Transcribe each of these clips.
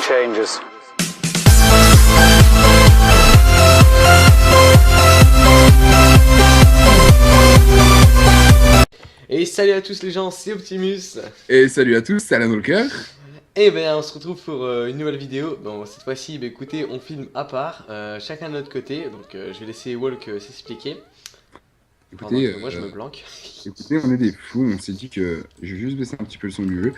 changes. Et salut à tous les gens, c'est Optimus. Et salut à tous, c'est Alan Walker. Et ben on se retrouve pour une nouvelle vidéo. Bon, cette fois-ci, bah, écoutez, on filme à part, chacun de notre côté. Donc je vais laisser Walk s'expliquer. Écoutez, moi je me planque. Écoutez, on est des fous, on s'est dit que... Je vais juste baisser un petit peu le son du jeu.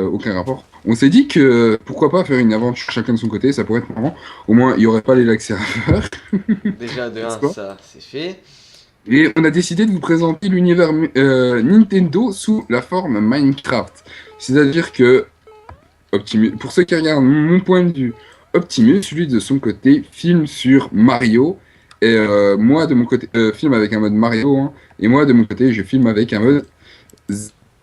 Aucun rapport. On s'est dit que pourquoi pas faire une aventure chacun de son côté, ça pourrait être marrant. Au moins, il n'y aurait pas les lags serveurs. Déjà de 1, ça c'est fait. Et on a décidé de vous présenter l'univers Nintendo sous la forme Minecraft. C'est-à-dire que, Optimus, pour ceux qui regardent mon point de vue, Optimus, lui de son côté, filme sur Mario. Et moi de mon côté, filme avec un mode Mario. Hein, et moi de mon côté, je filme avec un mode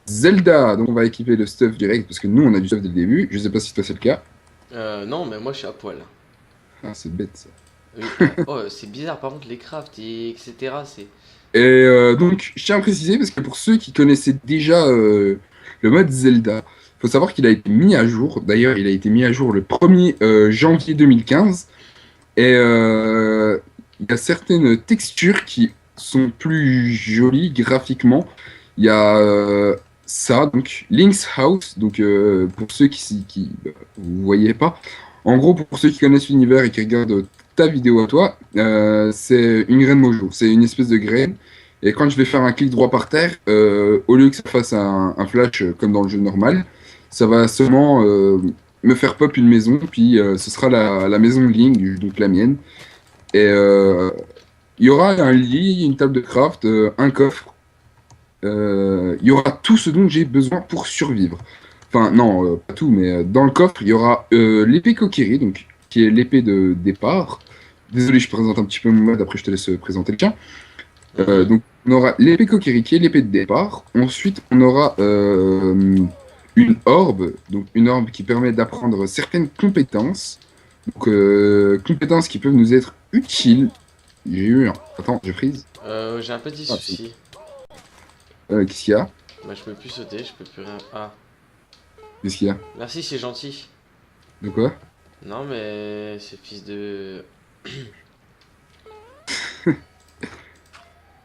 Zelda. Donc on va équiper le stuff direct parce que nous on a du stuff dès le début. Je sais pas si toi c'est le cas. Non, mais moi je suis à poil. Ah, c'est bête ça. Oui. Oh, c'est bizarre par contre les crafts et etc. C'est. Et donc, je tiens à préciser, parce que pour ceux qui connaissaient déjà le mode Zelda, il faut savoir qu'il a été mis à jour. D'ailleurs, il a été mis à jour le 1er janvier 2015. Et il y a certaines textures qui sont plus jolies graphiquement. Il y a ça, donc Link's House. Donc, pour ceux qui vous voyez pas, en gros, pour ceux qui connaissent l'univers et qui regardent ta vidéo à toi, c'est une graine mojo. C'est une espèce de graine. Et quand je vais faire un clic droit par terre, au lieu que ça fasse un flash comme dans le jeu normal, ça va seulement me faire pop une maison. Puis ce sera la maison de Link, donc la mienne. Et il y aura un lit, une table de craft, un coffre. Il y aura tout ce dont j'ai besoin pour survivre. Enfin, non, pas tout, mais dans le coffre, il y aura l'épée Kokiri, donc, qui est l'épée de départ. Désolé, je présente un petit peu mon mode, après je te laisse présenter le tien. Donc, on aura l'épée Kokiri, qui est l'épée de départ. Ensuite, on aura une orbe, donc une orbe qui permet d'apprendre certaines compétences. Donc, compétences qui peuvent nous être utiles. J'ai eu un... Attends, je freeze. J'ai un petit souci. Qu'est-ce qu'il y a? Bah, je peux plus sauter, je peux plus rien. Ah. Qu'est-ce qu'il y a? Merci, c'est gentil. De quoi? Non, mais c'est fils de.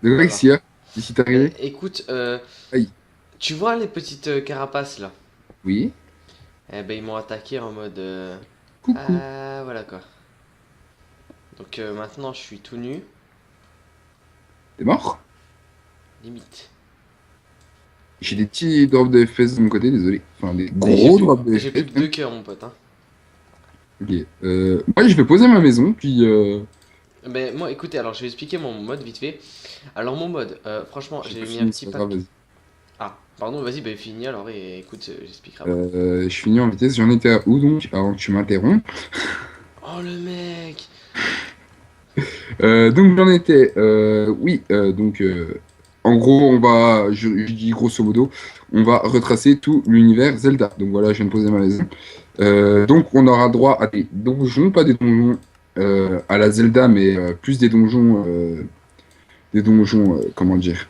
De quoi qu'est-ce qu'il y a? Qu'est-ce qui t'est arrivé? Écoute, Aïe. tu vois les petites carapaces là? Oui. Eh ben, ils m'ont attaqué en mode. Coucou. Ah, voilà quoi. Donc maintenant, je suis tout nu. T'es mort? Limite. J'ai des petits drops de FPS de mon côté, désolé. Enfin, des J'ai gros plus- drops de J'ai plus que FPS. 2 cœurs, mon pote. Hein. Ok. Moi, je vais poser ma maison, puis... Ben, moi, écoutez, alors je vais expliquer mon mode vite fait. Alors, mon mode, franchement, j'ai j'ai pas mis un fini, petit c'est pas pack. grave, vas-y. Ah, pardon, vas-y, ben finis alors et écoute, j'expliquerai après. Je finis en vitesse. J'en étais à où, donc, avant que tu m'interromps? Oh, le mec! Donc, j'en étais... oui, donc... en gros, on va... Je dis grosso modo, on va retracer tout l'univers Zelda. Donc, voilà, je viens de poser ma maison. Donc, on aura droit à des donjons, pas des donjons à la Zelda, mais plus des donjons, comment dire,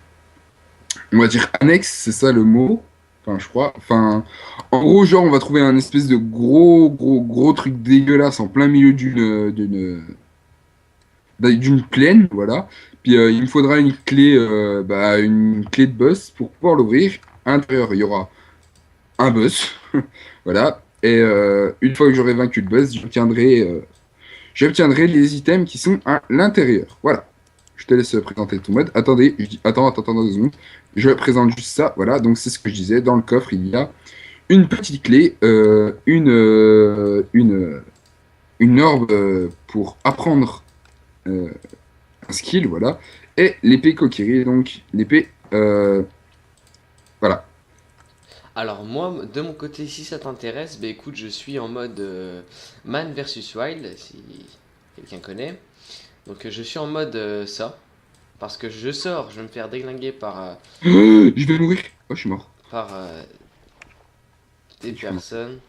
on va dire annexes, c'est ça le mot, enfin, je crois. Enfin, en gros, genre, on va trouver un espèce de gros truc dégueulasse en plein milieu d'une plaine, voilà. Puis il me faudra une clé de boss pour pouvoir l'ouvrir. À l'intérieur, il y aura un boss, voilà. Et une fois que j'aurai vaincu le boss, j'obtiendrai les items qui sont à l'intérieur. Voilà. Je te laisse présenter ton mode. Attendez, je dis, attends 2 secondes. Je présente juste ça. Voilà, donc c'est ce que je disais. Dans le coffre, il y a une petite clé, une orbe pour apprendre un skill, voilà. Et l'épée Kokiri, donc l'épée... voilà. Alors, moi, de mon côté, si ça t'intéresse, ben écoute, je suis en mode Man versus Wild, si quelqu'un connaît. Donc, je suis en mode ça. Parce que je sors, je vais me faire déglinguer Je vais mourir. Oh, je suis mort. par des Je suis mort. personnes.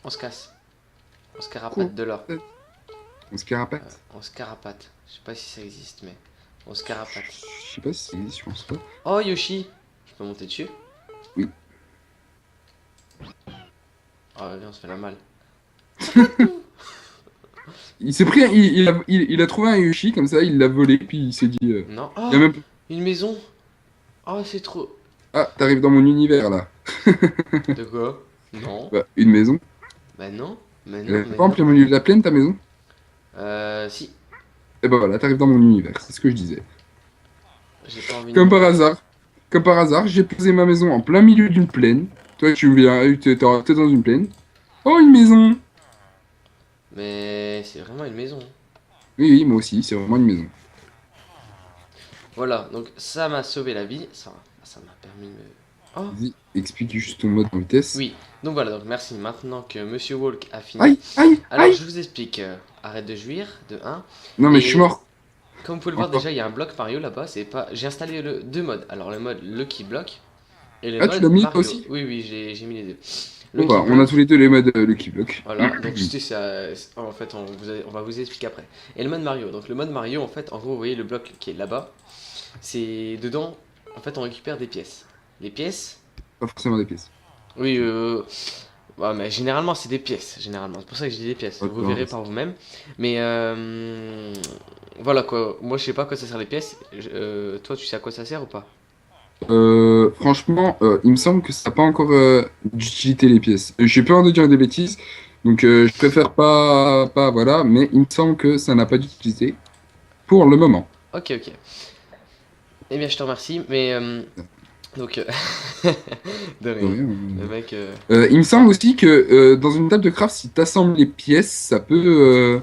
On se casse. On se Quoi? carapate de l'or. On se carapate? On se carapate. Je sais pas si ça existe, mais on se carapate. Je sais pas si ça existe, je pense pas. Oh, Yoshi! Je peux monter dessus? Oui. Ah, viens, on se fait la malle. Il s'est pris, il a trouvé un Yoshi comme ça, il l'a volé, puis il s'est dit. Non. Il a Oh, même... une maison. Oh, c'est trop. Ah, t'arrives dans mon univers là. De quoi? Non. Bah, une maison. Bah non. Mais Elle non, est mais pas en non. plein milieu de la plaine ta maison? Si. Et bah voilà, t'arrives dans mon univers, c'est ce que je disais. J'ai pas envie de Comme par mourir. hasard, comme par hasard, j'ai posé ma maison en plein milieu d'une plaine. Toi, tu viens, t'es dans une plaine. Oh, une maison! Mais c'est vraiment une maison. Oui, oui, moi aussi, c'est vraiment une maison. Voilà, donc ça m'a sauvé la vie. Ça m'a permis de me... Oh, Vas-y, explique juste ton mode en vitesse. oui. Donc voilà, donc merci. Maintenant que Monsieur Walk a fini. Aïe, aïe, Alors aïe! je vous explique. Arrête de jouir, de un. Non, mais je suis Et mort. comme vous pouvez le voir Encore. déjà, il y a un bloc Mario là-bas. C'est pas... J'ai installé deux modes. Alors le mode Lucky Block et le Ah, tu l'as mode mis toi Mario. aussi? Oui, oui, j'ai mis les deux. Bon, Lucky bah, on a Block. tous les deux les modes Lucky Block. Voilà, donc c'était ça. En fait, on va vous expliquer après. Et le mode Mario. Donc le mode Mario, en fait, en gros, vous voyez le bloc qui est là-bas. C'est dedans. En fait, on récupère des pièces. Les pièces. Pas forcément des pièces. Oui, ouais, mais généralement c'est des pièces. Généralement, c'est pour ça que je dis des pièces. Vous D'accord. verrez par vous-même. Mais voilà quoi. Moi, je sais pas à quoi ça sert les pièces. Toi, tu sais à quoi ça sert ou pas? Franchement, il me semble que ça n'a pas encore d'utilité les pièces. J'ai peur de dire des bêtises, donc je préfère pas, voilà, mais il me semble que ça n'a pas d'utilité pour le moment. Ok, ok. Eh bien, je te remercie. Mais donc, de De rien. rien. Le mec. Il me semble aussi que dans une table de craft, si tu assembles les pièces, ça peut.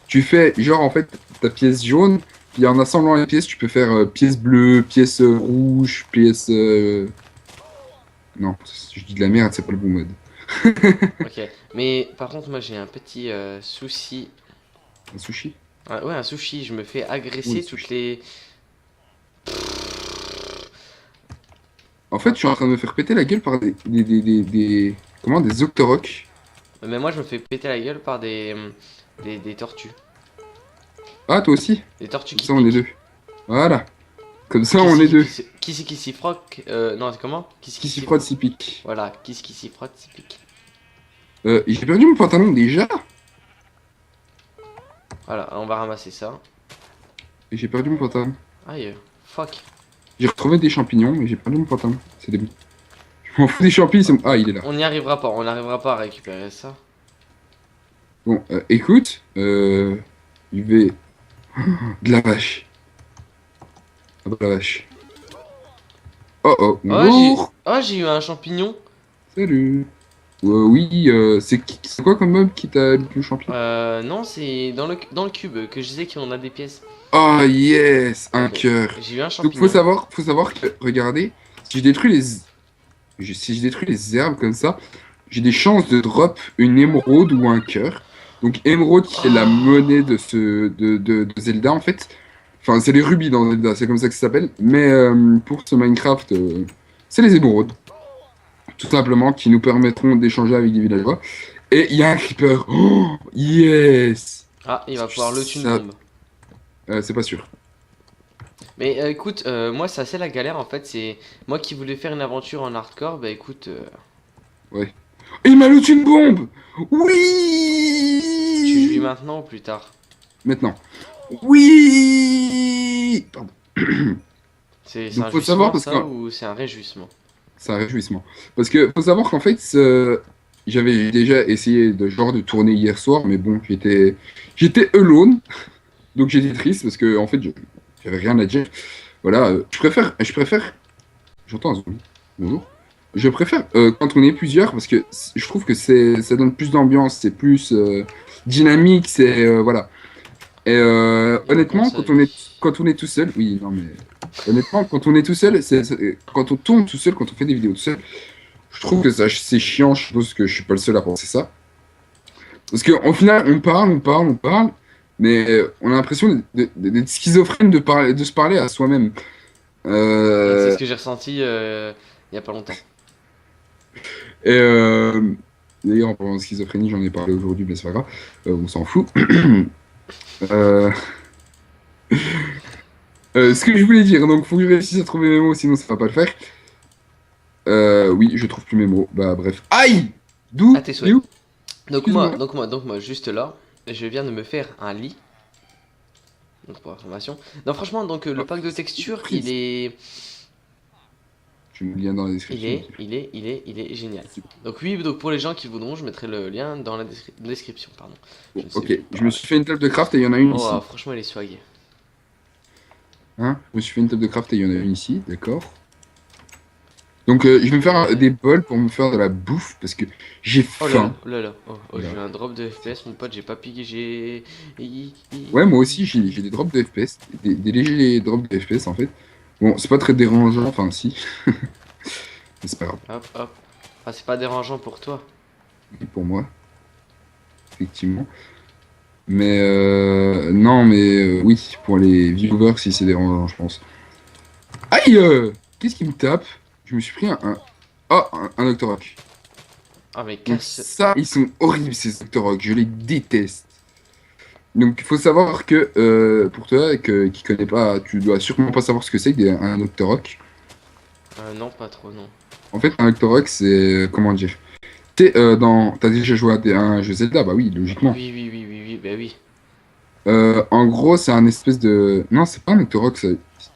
Tu fais, genre, en fait, ta pièce jaune, puis en assemblant les pièces, tu peux faire pièce bleue, pièce rouge, pièce. Non, je dis de la merde, c'est pas le bon mode. Ok. Mais par contre, moi, j'ai un petit souci. Un sushi? Ah, ouais, un sushi. Je me fais Oui, agresser toutes sushi. les. En fait, je suis en train de me faire péter la gueule par comment, des Octoroks. Mais moi, je me fais péter la gueule par des tortues. Ah, toi aussi? Des tortues Comme qui ça, on est piquent. deux. Voilà. Comme ça, on est deux. Qui s'y frotte. Non, c'est comment? Qui s'y frotte, s'y pique. Voilà, qui s'y frotte, s'y pique. J'ai perdu mon pantalon déjà? Voilà, on va ramasser ça. Et j'ai perdu mon pantalon. Aïe, fuck. J'ai retrouvé des champignons, mais j'ai perdu mon pantalon. C'est débile. Je m'en fous des champignons. Ah, il est là. On n'y arrivera pas, on n'arrivera pas à récupérer ça. Bon, écoute, je vais. De la vache. Ah bah la vache. Oh oh, bonjour. Oh, j'ai eu un champignon. Salut. Oui, c'est quoi comme mob qui t'a mis le champignon? Non, c'est dans le cube que je disais qu'on a des pièces. Oh yes, un Ok. cœur. J'ai eu un Donc champignon. faut savoir que, regardez, si je détruis si je détruis les herbes comme ça, j'ai des chances de drop une émeraude ou un cœur. Donc émeraude qui est la monnaie de Zelda en fait. Enfin, c'est les rubis dans Zelda, c'est comme ça que ça s'appelle. Mais pour ce Minecraft, c'est les émeraudes, tout simplement, qui nous permettront d'échanger avec des villageois. Et il y a un creeper. Oh, yes! Ah, il va pouvoir le tune Ça- bombe. C'est pas sûr. Mais écoute, moi c'est assez la galère en fait. C'est moi qui voulais faire une aventure en hardcore. Bah écoute, Ouais. Et il m'a looté une bombe! tu jouis Oui! maintenant ou plus tard? Maintenant. Oui! Pardon. C'est Donc un faut savoir jouissement parce ça que ou c'est un réjouissement? c'est un réjouissement. Parce que faut savoir qu'en fait, j'avais déjà essayé de tourner hier soir, mais bon, j'étais alone, donc j'étais triste parce que en fait, j'avais rien à dire. Voilà, je préfère. J'entends un zombie. Bonjour. Je préfère quand on est plusieurs parce que je trouve que ça donne plus d'ambiance, c'est plus dynamique, voilà. Et Bon honnêtement, conseil. quand on est tout seul, oui, non mais honnêtement, quand on est tout seul, quand on tourne tout seul, quand on fait des vidéos tout seul, je trouve que ça c'est chiant. Je pense que je suis pas le seul à penser ça. Parce qu'au final, on parle, mais on a l'impression d'être schizophrène de se parler à soi-même. C'est Euh, ce que j'ai ressenti il y a pas longtemps. et d'ailleurs, en parlant de schizophrénie, j'en ai parlé aujourd'hui, mais c'est pas grave, on s'en fout. Euh, ce que je voulais dire, donc faut que je réussisse à trouver mes mots, sinon ça va pas le faire. Oui, je trouve plus mes mots. Bah bref. Aïe! D'où? À tes Et souhaits. où? Excuse-moi. Donc moi, juste là, je viens de me faire un lit. Donc pour information. Non, franchement, donc le Oh, pack de c'est textures, prise. Je mets le lien dans la description. Ok. il est génial. C'est Donc oui, donc pour les gens qui voudront, je mettrai le lien dans la description, pardon. Je bon, ne sais ok. plus Je me parler. suis fait une table de craft et il y en a une Oh, ici. franchement, il est swag. Hein? Je me suis fait une table de craft et il y en a une ici, d'accord. Donc je vais me faire Ok. des bols pour me faire de la bouffe parce que j'ai Oh là là, faim. oh là là. Oh, oh, j'ai Voilà. eu un drop de FPS, mon pote, j'ai pas piqué, j'ai... Ouais, moi aussi j'ai des drops de FPS, des légers drops de FPS en fait. Bon, c'est pas très dérangeant, enfin si, mais c'est pas grave Hop, hop. Ah, c'est pas dérangeant pour toi. pour moi, effectivement. Mais non, mais oui, pour les viewers, si c'est dérangeant, je pense. Aïe! Qu'est-ce qui me tape? Je me suis pris un Octorok. Ah, mais Donc casse... ça, ils sont horribles ces Octorok, je les déteste. Donc il faut savoir que, pour toi qui connais pas, tu dois sûrement pas savoir ce que c'est qu'un Octorok. non, pas trop, non. En fait, un Octorok, c'est, comment dire? T'as déjà joué à un jeu Zelda? Bah oui, logiquement. Bah oui. En gros, c'est un espèce de... Non, c'est pas un Octorok, ça.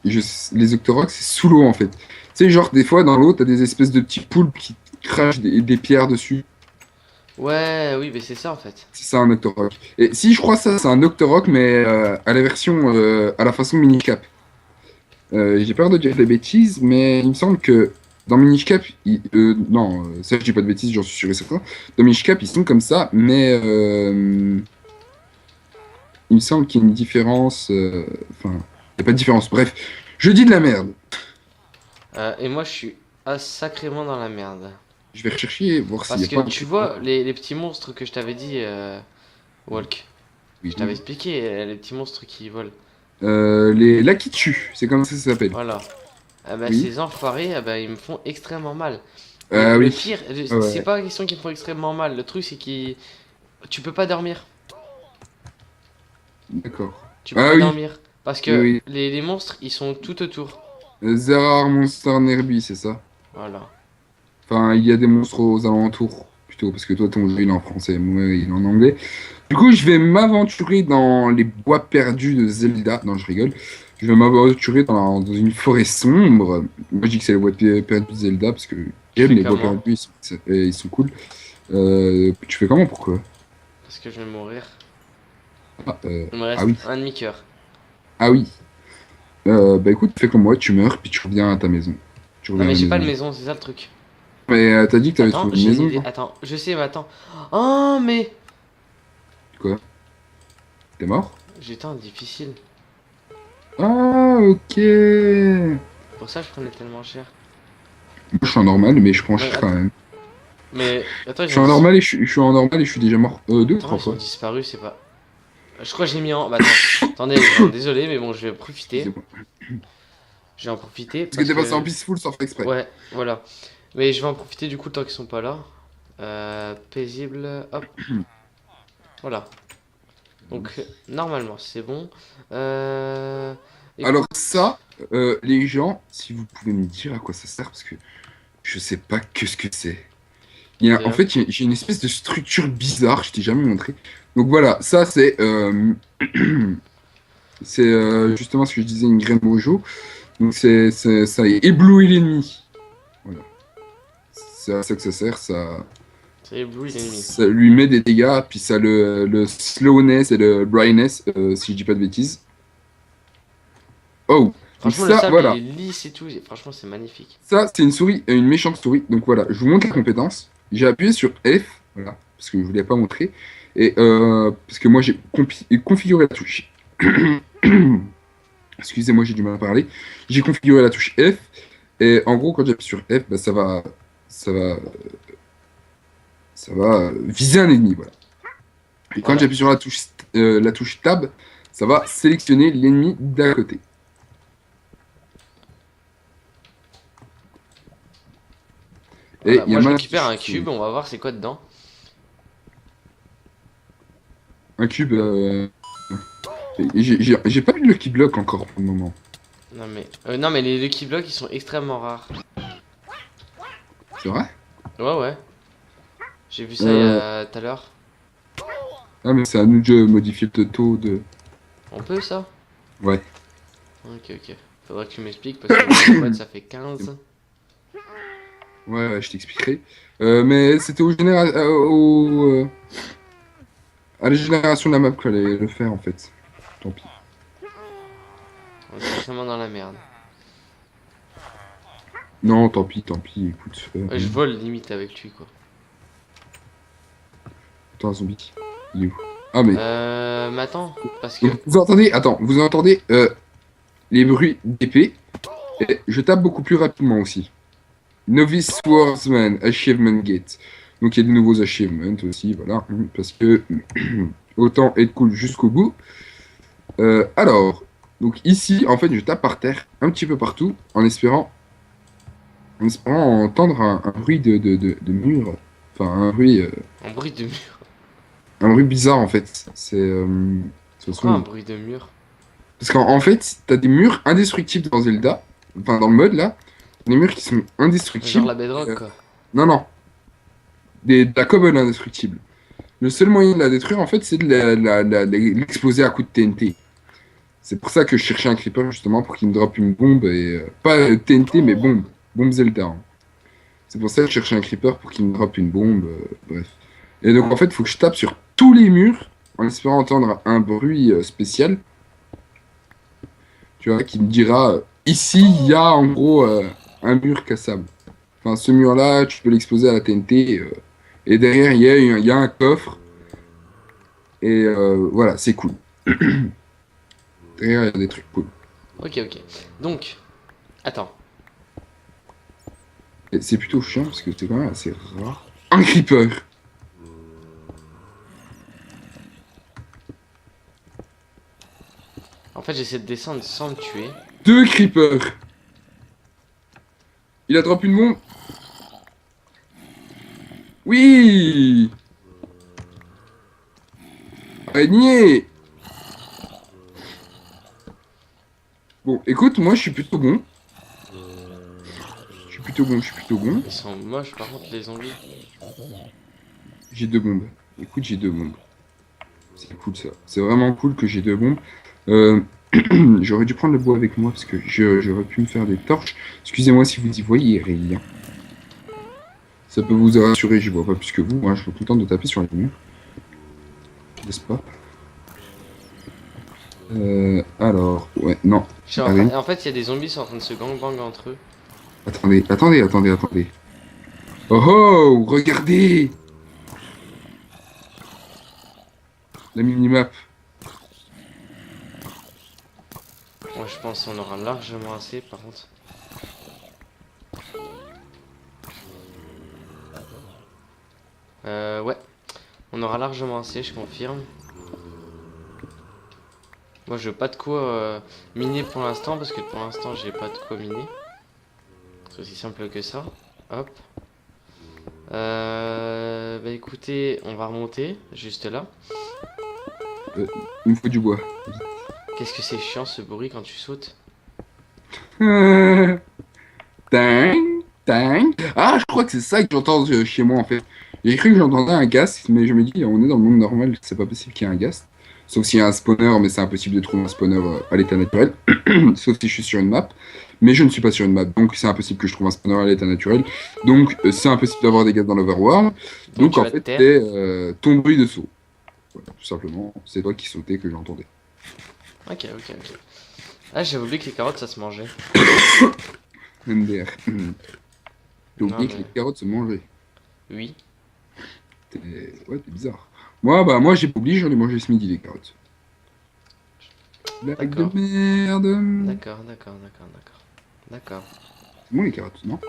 Les Octoroks, c'est sous l'eau, en fait. Tu sais, genre, des fois, dans l'eau, t'as des espèces de petits poulpes qui crachent des pierres dessus. Ouais, oui, mais c'est ça en fait. C'est ça, un Octorok. Et si, je crois ça, c'est un Octorok, mais à la version... à la façon Minish Cap. J'ai peur de dire des bêtises, mais il me semble que dans Minish Cap... non, ça, je dis pas de bêtises, j'en suis sûr et certain. Dans Minish Cap, ils sont comme ça, mais... il me semble qu'il y a une différence. Enfin, il n'y a pas de différence. Bref, je dis de la merde. Et moi, je suis sacrément dans la merde. Je vais rechercher, voir s'il n'y Parce a que pas un tu truc. vois, les petits monstres que je t'avais dit, Walk. Oui. Je t'avais expliqué, les petits monstres qui volent. Les Lakitu, c'est comme ça que ça s'appelle. Voilà. Ah bah, Oui. ces enfoirés, ah bah, ils me font extrêmement mal. Mais le Oui. pire, c'est Ouais. pas la question qu'ils me font extrêmement mal. Le truc, c'est que tu peux pas dormir. D'accord. Tu peux Ah pas oui. dormir. Parce Oui, que oui. les monstres, ils sont tout autour. There are monsters nearby, c'est ça. Voilà. Enfin, il y a des monstres aux alentours. Plutôt, parce que toi, ton jeu, il est en français, moi, il est en anglais. Du coup, je vais m'aventurer dans les bois perdus de Zelda. Non, je rigole. Je vais m'aventurer dans une forêt sombre. Moi, je dis que c'est les bois perdus de Zelda parce que Tu j'aime fais les bois comment? perdus, ils sont cool. Tu fais comment, pourquoi? Parce que je vais mourir. Ah, Il me ah reste oui, un demi-cœur. ah oui. Bah écoute, fais comme moi, tu meurs, puis tu reviens à ta maison. Tu Non reviens à mais la j'ai pas de maison. maison, c'est ça le truc. Mais t'as dit que t'avais Attends, trouvé une j'ai une maison, idée. non? Attends, je sais, mais attends. Oh, mais Quoi? T'es mort? j'étais en difficile. Ah, ok. Moi, Pour ça, je prenais tellement cher. je suis en normal, mais je prends Mais, cher quand même. attends, Je suis en normal et je suis en normal et je suis déjà mort deux ou attends, trois ils ont fois. disparu, c'est pas. Je crois que j'ai mis en. Bah attends, attendez, désolé, mais bon, je vais profiter. Excusez-moi. Je vais en profiter Parce que parce t'es passé en que. peaceful sans faire exprès. Ouais, voilà. Mais je vais en profiter du coup tant qu'ils sont pas là. Paisible, hop, voilà. Donc, normalement, c'est bon. Alors Écoute. ça, les gens, si vous pouvez me dire à quoi ça sert, parce que je sais pas que ce que c'est. En Ok. fait, j'ai une espèce de structure bizarre, je t'ai jamais montré. Donc voilà, ça c'est c'est justement ce que je disais, une graine mojo. Donc ça éblouit l'ennemi. Voilà. C'est à ça que ça sert, C'est ébloui l'ennemi. ça lui met des dégâts, puis ça le slowness et le brightness, si je dis pas de bêtises. Oh, donc Franchement, le ça, sable, il voilà. est lisse et tout. Franchement, c'est magnifique. Ça, c'est une souris, une méchante souris. Donc voilà, je vous montre la compétence. J'ai appuyé sur F, voilà, parce que je ne voulais pas montrer. Et parce que moi, j'ai configuré la touche. Excusez-moi, j'ai du mal à parler. J'ai configuré la touche F. Et en gros, quand j'appuie sur F, bah, ça va, ça va viser un ennemi, voilà. Et quand Voilà. j'appuie sur la touche Tab, ça va sélectionner l'ennemi d'à côté. Et Voilà. il y a Moi, je ma récupère un touche cube. souris. On va voir c'est quoi dedans. Un cube. J'ai pas eu le Lucky Block encore pour le moment. Non, mais les Lucky Blocks, ils sont extrêmement rares. C'est vrai? Ouais, ouais. J'ai vu ça il y a tout à l'heure. Ah, mais c'est à nous de modifier le taux de. On peut ça? Ouais. Ok, ok. Faudra que tu m'expliques parce que en fait ça fait 15. Ouais, ouais, je t'expliquerai. Mais c'était à la génération de la map qu'il fallait le faire en fait. Tant pis. On est sacrément dans la merde. Non, tant pis, écoute. Ouais, je vole limite avec lui quoi. Attends, un zombie. Il est où? Ah, mais. Mais attends, parce que... Donc, vous entendez les bruits d'épée. Et je tape beaucoup plus rapidement aussi. Novice Swordsman, Achievement Gate. Donc il y a de nouveaux achievements aussi, voilà. Parce que autant être cool jusqu'au bout. Alors, donc ici, en fait, je tape par terre, un petit peu partout, en espérant entendre un bruit de mur. Enfin, Un bruit de mur. un bruit bizarre en fait. De toute Pourquoi un façon, bruit de mur? parce qu'en fait, t'as des murs indestructibles dans Zelda, enfin dans le mode là, des murs qui sont Genre indestructibles. la bedrock Euh, quoi. non, non, de la cobble indestructible. Le seul moyen de la détruire, en fait, c'est de l'exploser à coups de TNT. C'est pour ça que je cherchais un creeper, justement, pour qu'il me droppe une bombe, et pas TNT, mais bombe. Bombe Zelda, hein. C'est pour ça que je cherchais un creeper pour qu'il me droppe une bombe, bref. Et donc, en fait, il faut que je tape sur tous les murs, en espérant entendre un bruit spécial, tu vois, qui me dira, ici, il y a, en gros, un mur cassable. Enfin, ce mur-là, tu peux l'exploser à la TNT, et derrière, il y a un coffre, et voilà, c'est cool. Derrière, il y a des trucs cool. Ok, ok. Donc, attends. Et c'est plutôt chiant parce que c'est quand même assez rare. Un creeper! En fait, j'essaie de descendre sans me tuer. Deux creepers! Il a drop une bombe! Oui! Araignée! Bon, écoute, moi je suis plutôt bon. Je suis plutôt bon. Ils sont moches par contre les zombies. J'ai deux bombes. Écoute, j'ai deux bombes. C'est cool ça. C'est vraiment cool que j'ai deux bombes. Euh, J'aurais dû prendre le bois avec moi parce que j'aurais pu me faire des torches. Excusez-moi si vous y voyez rien. Ça peut vous rassurer, je vois pas plus que vous. Moi, je suis tout le temps de taper sur les murs. N'est-ce pas? Alors, ouais, non. Allez. En fait, il y a des zombies qui sont en train de se gangbang entre eux. Attendez. Oh oh, regardez! La minimap. Moi, je pense qu'on aura largement assez par contre. Ouais. On aura largement assez, je confirme. Moi, je veux pas de quoi miner pour l'instant parce que pour l'instant, j'ai pas de quoi miner. C'est aussi simple que ça. Hop. Bah écoutez, on va remonter juste là. Il me faut du bois. Qu'est-ce que c'est chiant ce bruit quand tu sautes? Tang, tang. Ah, je crois que c'est ça que j'entends chez moi en fait. J'ai cru que j'entendais un ghast, mais je me dis, on est dans le monde normal, c'est pas possible qu'il y ait un ghast. Sauf s'il y a un spawner, mais c'est impossible de trouver un spawner à l'état naturel. Sauf si je suis sur une map. Mais je ne suis pas sur une map, donc c'est impossible que je trouve un spawner à l'état naturel. Donc c'est impossible d'avoir des ghasts dans l'overworld. Donc tu en vas te fait, taire. c'est ton bruit de saut. Voilà, tout simplement. C'est toi qui sautais que j'entendais. Ok. Ah, j'avais oublié que les carottes ça se mangeait. MDR. T'as Non, oublié que mais- les carottes se mangeaient. Oui. Ouais, t'es bizarre. Moi, j'ai pas oublié, j'en ai mangé ce midi, les carottes. Blague de D'accord. merde. D'accord. C'est bon, les carottes, non?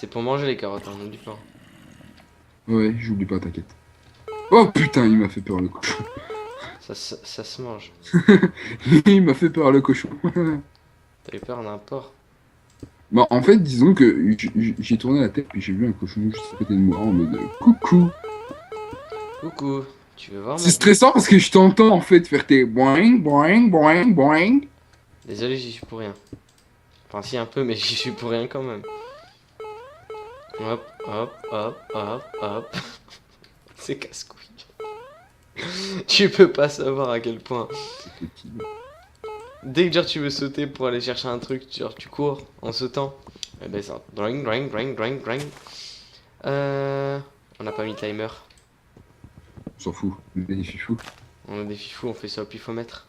C'est pour manger les carottes, hein, n'oublie pas. Ouais, j'oublie pas, t'inquiète. Oh putain, il m'a fait peur, le cochon. Ça se mange. Il m'a fait peur, le cochon. T'avais peur d'un porc. Bon, en fait, disons que j'ai tourné la tête, puis j'ai vu un cochon juste à côté de moi, en mode coucou. Coucou. Tu veux voir ma C'est stressant parce que je t'entends, en fait, faire tes boing, boing, boing, boing. Désolé, j'y suis pour rien. Enfin, si un peu, mais j'y suis pour rien quand même. Hop, hop, hop, hop, hop. C'est casse-couille. Tu peux pas savoir à quel point. Dès que genre tu veux sauter pour aller chercher un truc, genre tu cours en sautant. Et ben ça. Dring, dring, dring, dring, dring. On n'a pas mis de timer. On s'en fout, des fifous. On a des fifous, on fait ça au pifomètre.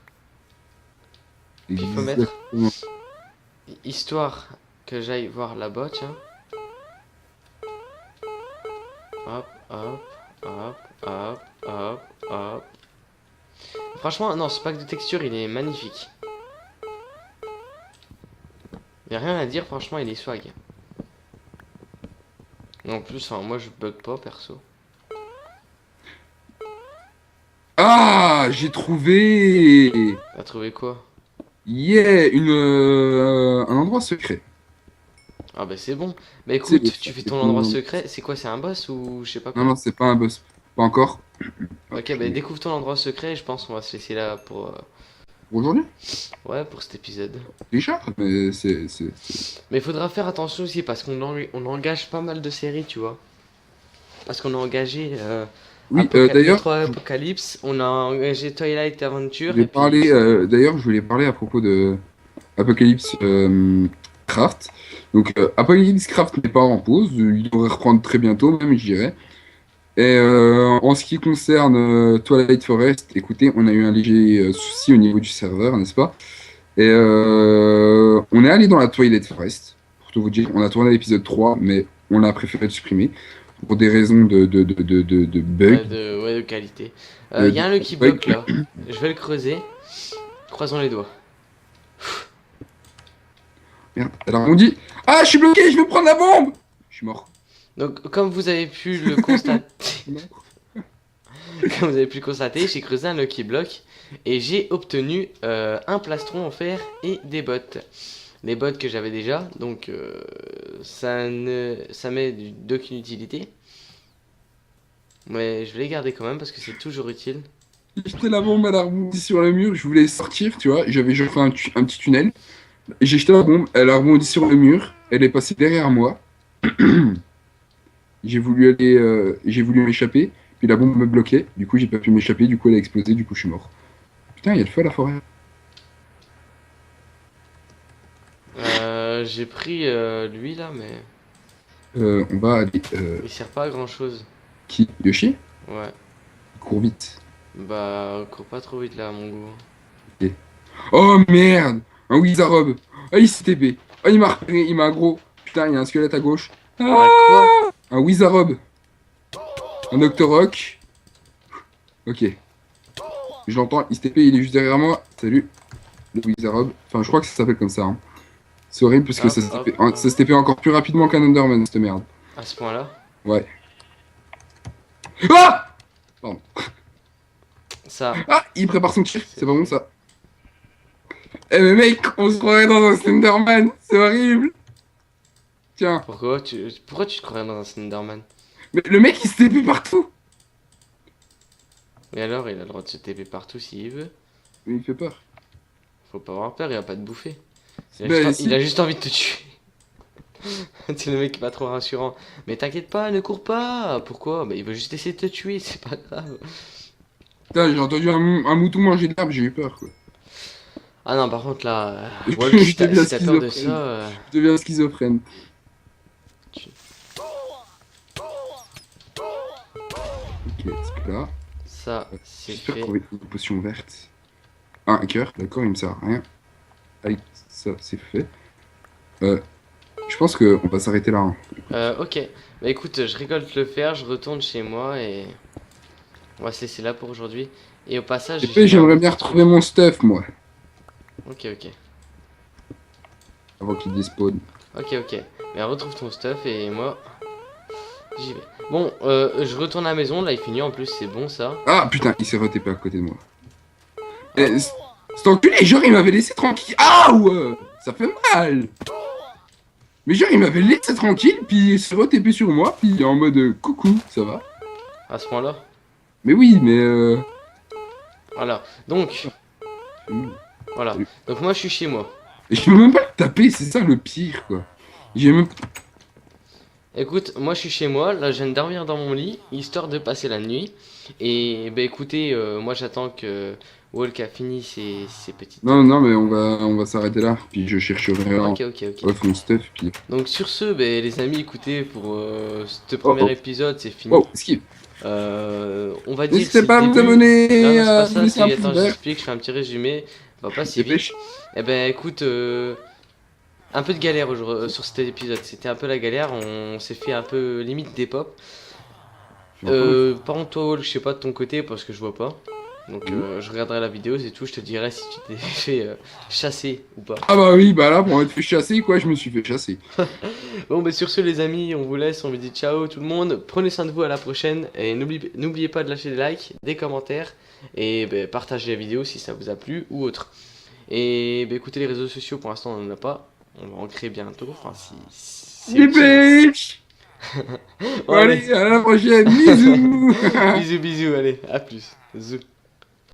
Exactement. Histoire que j'aille voir là-bas, tiens. Hop, hop, hop, hop, hop, hop. Franchement, non, ce pack de texture, il est magnifique. Y a rien à dire, franchement, il est swag. En plus, enfin, moi je bug pas perso. Ah, j'ai trouvé. T'as trouvé quoi? Yeah, un endroit secret. Ah bah c'est bon. Bah C'est écoute, tu fais ton endroit secret. C'est quoi, c'est un boss ou je sais pas Non, quoi? non, c'est pas un boss. Pas encore. Ok, bah découvre ton endroit secret. Je pense qu'on va se laisser là pour Pour aujourd'hui? ouais, pour cet épisode. Déjà? Mais Mais il faudra faire attention aussi parce on engage pas mal de séries, tu vois. Parce qu'on a engagé Oui, d'ailleurs, Metro Apocalypse, on a engagé Twilight je Adventure voulais et puis parler, d'ailleurs, je voulais parler à propos de Apocalypse Craft. Donc, Apocalypse Craft n'est pas en pause. Il devrait reprendre très bientôt, même, je dirais. Et en ce qui concerne Twilight Forest, écoutez, on a eu un léger souci au niveau du serveur, n'est-ce pas? Et on est allé dans la Twilight Forest, pour tout vous dire. On a tourné l'épisode 3, mais on a préféré le supprimer pour des raisons de bugs. ouais, de qualité. Euh, Il y a un Lucky ouais. Block là. Je vais le creuser. Croisons les doigts. Merde. Alors on dit, ah, je suis bloqué, je vais prendre la bombe. Je suis mort. Donc, comme vous avez pu le constater, Non. comme vous avez pu le constater, j'ai creusé un Lucky Block et j'ai obtenu un plastron en fer et des bottes. Les bottes que j'avais déjà, donc ça m'est d'aucune utilité. Mais je vais les garder quand même parce que c'est toujours utile. J'ai jeté la bombe, elle a rebondi sur le mur, je voulais sortir, tu vois. J'avais juste fait un petit tunnel. Et j'ai jeté la bombe, elle a rebondi sur le mur, elle est passée derrière moi. J'ai voulu m'échapper, puis la bombe me bloquait. Du coup, j'ai pas pu m'échapper, du coup, elle a explosé, du coup, je suis mort. Putain, il y a le feu à la forêt. J'ai pris lui là, mais On va aller. il sert pas à grand chose. Qui? Yoshi? Ouais, Il court vite. bah cours pas trop vite là, mon goût. Ok. Oh merde! Un Wizarrob! Ah, il s'est TP! Ah, il m'a repéré, il m'a aggro! Putain, il y a un squelette à gauche. Ah, Ah, quoi? un Wizarrob! Un Octorok. Ok. Je l'entends, il se TP, il est juste derrière moi. Salut, le Wizarrob. Enfin, je crois que ça s'appelle comme ça. Hein. C'est horrible parce que Hop, ça se hop, TP, hop. ça se TP encore plus rapidement qu'un Enderman, cette merde. À ce point-là, Ouais. Ah! Pardon. ça, Ah! Il prépare son tir, c'est pas bon ça. Eh mais mec, on se croirait dans un Slenderman, c'est horrible! Tiens, pourquoi tu te croirais dans un Slenderman? mais le mec il se TP partout! Et alors, il a le droit de se TP partout s'il veut. Mais il fait peur. Faut pas avoir peur, il va pas te bouffer. Bah, Il a juste envie de te tuer. C'est le mec pas trop rassurant. Mais t'inquiète pas, ne cours pas. Pourquoi? Bah il veut juste essayer de te tuer, c'est pas grave. Putain, j'ai entendu un mouton manger de l'herbe, j'ai eu peur quoi. Ah non, par contre là, Je Walk, si deviens si t'as peur de schizophrène. ça, Je deviens schizophrène. tu- Ok, c'est là. ça c'est J'espère fait. trouver une potion verte. Ah, un cœur, d'accord, il me sert à rien. Allez, ça c'est fait. Je pense qu'on va s'arrêter là. Hein. Ok. Bah écoute, je récolte le fer, je retourne chez moi et on va se laisser là pour aujourd'hui. Et au passage, Et puis, j'aimerais bien petit truc. retrouver mon stuff, moi, Ok, ok. avant qu'il despawn. Ok, ok. Mais retrouve ton stuff et moi, j'y vais. Bon, je retourne à la maison, là il finit en plus, c'est bon ça. Ah, putain, il s'est retépé à côté de moi. Eh, cet enculé, genre, il m'avait laissé tranquille. Ah, ouais, ça fait mal. Mais genre, il m'avait laissé tranquille, puis il s'est retépé sur moi, puis en mode coucou, ça va. À ce point-là. Mais oui, mais Voilà. Donc, voilà. Salut. Donc moi je suis chez moi. je peux même pas le taper, c'est ça le pire, quoi. J'ai même. Écoute, moi je suis chez moi, là je viens de dormir dans mon lit, histoire de passer la nuit. Et bah écoutez, moi j'attends que Walk a fini ses petites... Non, non, mais on va s'arrêter là. Puis je chercherai Ok, ok, ok. off mon stuff. Puis... Donc sur ce, bah, les amis, écoutez, pour ce Oh, premier oh, épisode, c'est fini. oh, skip. On va dire N'hésitez c'est pas à le vous début. Non, abonner, non, c'est pas à nous ça, laisser un c'est... pouce Attends, vert. j'explique, je fais un petit résumé. Va pas si vite. Dépêche. Eh ben écoute, un peu de galère sur cet épisode. C'était un peu la galère, on s'est fait un peu limite des pop. Par contre, toi, Wall, je sais pas de ton côté parce que je vois pas. Donc je regarderai la vidéo, c'est tout. Je te dirai si tu t'es fait chasser ou pas. Ah bah oui, bah là, pour m'être fait chasser, quoi, je me suis fait chasser. Bon, bah sur ce, les amis, on vous laisse. On vous dit ciao tout le monde. Prenez soin de vous, à la prochaine. Et n'oubliez pas de lâcher des likes, des commentaires. Et bah, partagez la vidéo si ça vous a plu ou autre. Et bah, écoutez, les réseaux sociaux, pour l'instant, on en a pas. On va en créer bientôt. Enfin, si c'est utile. Dépêche. Bon, allez, Allez, à la prochaine, bisous. bisous, bisous, allez, à plus. Zou.